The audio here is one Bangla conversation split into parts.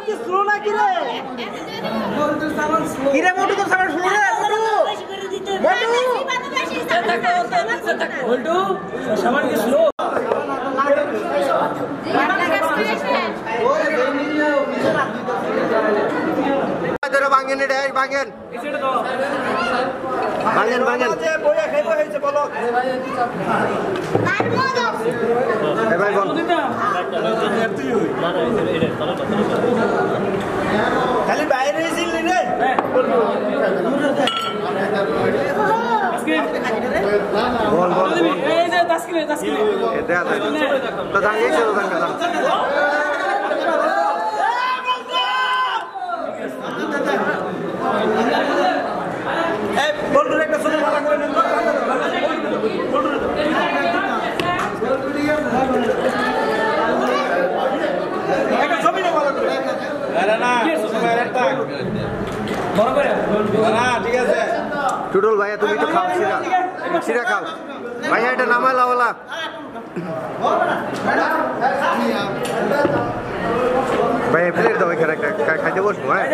কি স্লো না কি রে কি রে মোটু তো সামান স্লো রে মোটু সামান কি স্লো বাঙ্গেন রে বাঙ্গেন বাঙ্গেন বাঙ্গেন বইয়া খাইবো হইছে বলো এ ভাই বল খালি বাইরে ছিল রে বল বল এই যে 10 কিলো এটা আছে তো দাঁড়িয়ে চলো দাঁড়া এই বলটুর একটা ছবি ভালো করে নেন একটা ছবি না ভালো করে আরে না সময় একটা বড় করে না ঠিক আছে টুটুল ভাইয়া তুমি তো খাও সিরা খাও ভাইয়া এটা নামালা ওলা ভাই প্লেট দাও এখানে খাইতে বসবো হ্যাঁ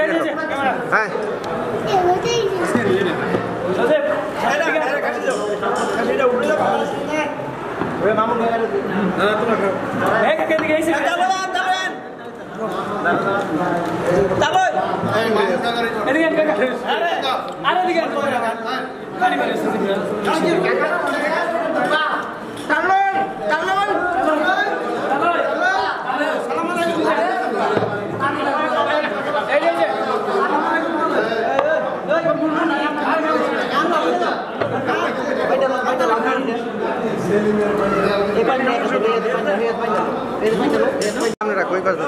হ্যাঁ कोई कर दो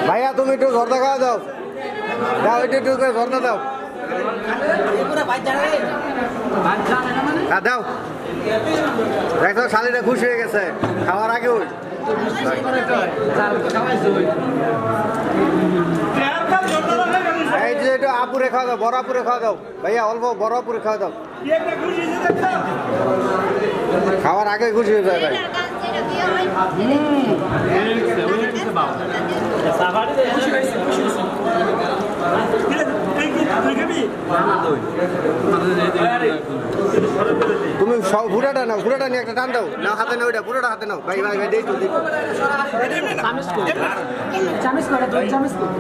भैया तुम इटू झोरदा खा दाओ दाओ इटू করে झोरदा दाओ দাও দেখো শালিরা খুশি হয়ে গেছে খাওয়ার আগে ওই এই যে এটা আপুরে খাওয়া দাও বড় আপুরে খাওয়া দাও ভাইয়া অল্প বড় আপুরে খাওয়া দাও খাওয়ার আগে খুশি হয়ে যায় ভাই তুমি সব পুরাটা নাও পুরাটা নিয়ে একটা টান দাও নাও হাতে নাও ওইটা পুরোটা হাতে নাও ভাই ভাই ভাই দেই তো দিই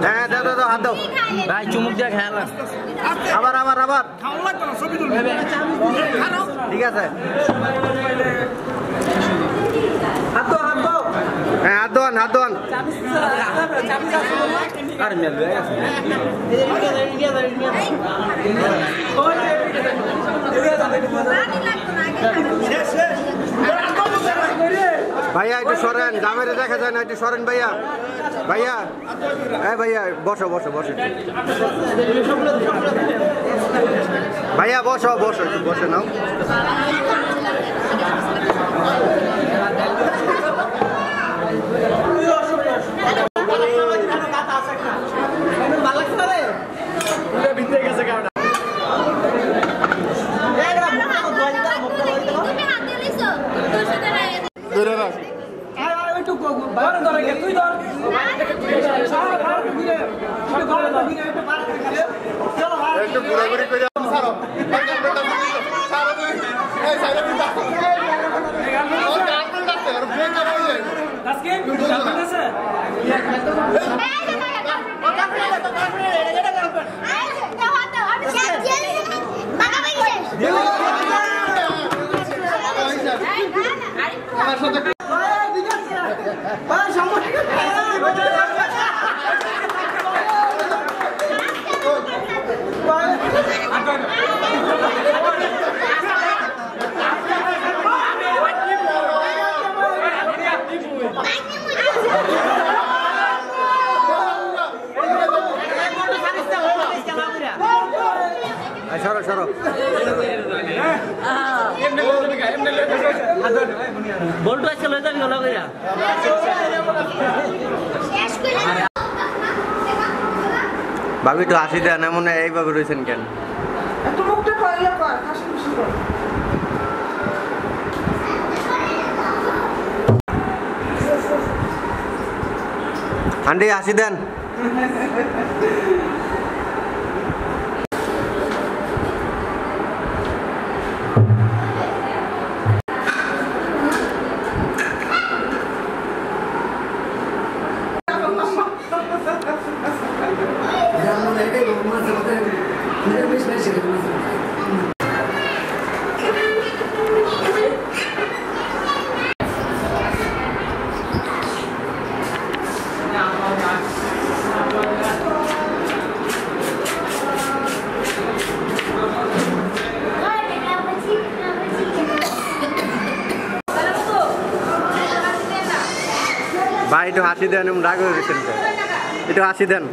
হ্যাঁ দাও দাও হাত দাও ভাই চুমুক দিয়ে খেলা আবার আবার আবার খাওয়া লাগতো না ছবি তুলবে ঠিক আছে হাত দাও হ্যাঁ হাত দোয়ান হাত দোয়ান আর মেল ভাইয়া একটু সরেন জামেরে দেখা যায় না একটু সরেন ভাইয়া ভাইয়া হ্যাঁ ভাইয়া বসো বসো বসো ভাইয়া বসো বসো একটু বসে নাও ঘুরাঘুরি করে সরো সরো বলটো আজকে লয়ে যাবি হলো কইরা ভাবি তো হাসি দেন এমন এইভাবে রয়েছেন কেন একটু মুখটা কইলে কর হাসি খুশি কর আন্টি হাসি দেন ভাই একটু হাসি দেন এমন রাগ হয়ে গেছেন একটু হাসি দেন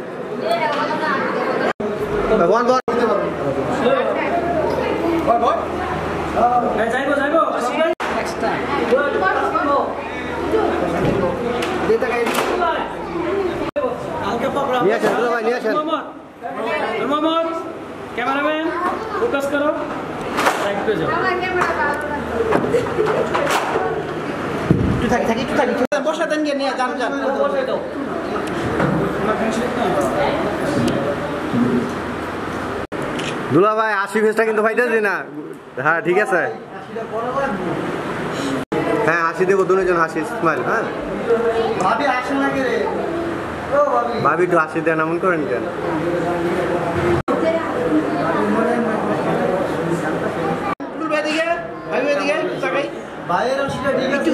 নিয়ে আসেন ভাই নিয়ে আসেন ক্যামেরাম্যান ফোকাস করো রাইট पे যাও বসা দেন গিয়ে নিয়ে যান যান বসাই দাও দুলা ভাই হাসি ফেসটা কিন্তু পাইতেছি না হ্যাঁ ঠিক আছে হ্যাঁ হাসি দেবো দুজন হাসি স্মাইল হ্যাঁ ভাবি আসেন না রে ও ভাবি ভাবি একটু হাসি দেন এমন করেন কেন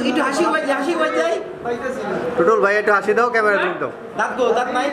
একটু হাসি হয়ে যায় টুটুল ভাই একটু হাসি দাও ক্যামেরা দাও দাঁত নাই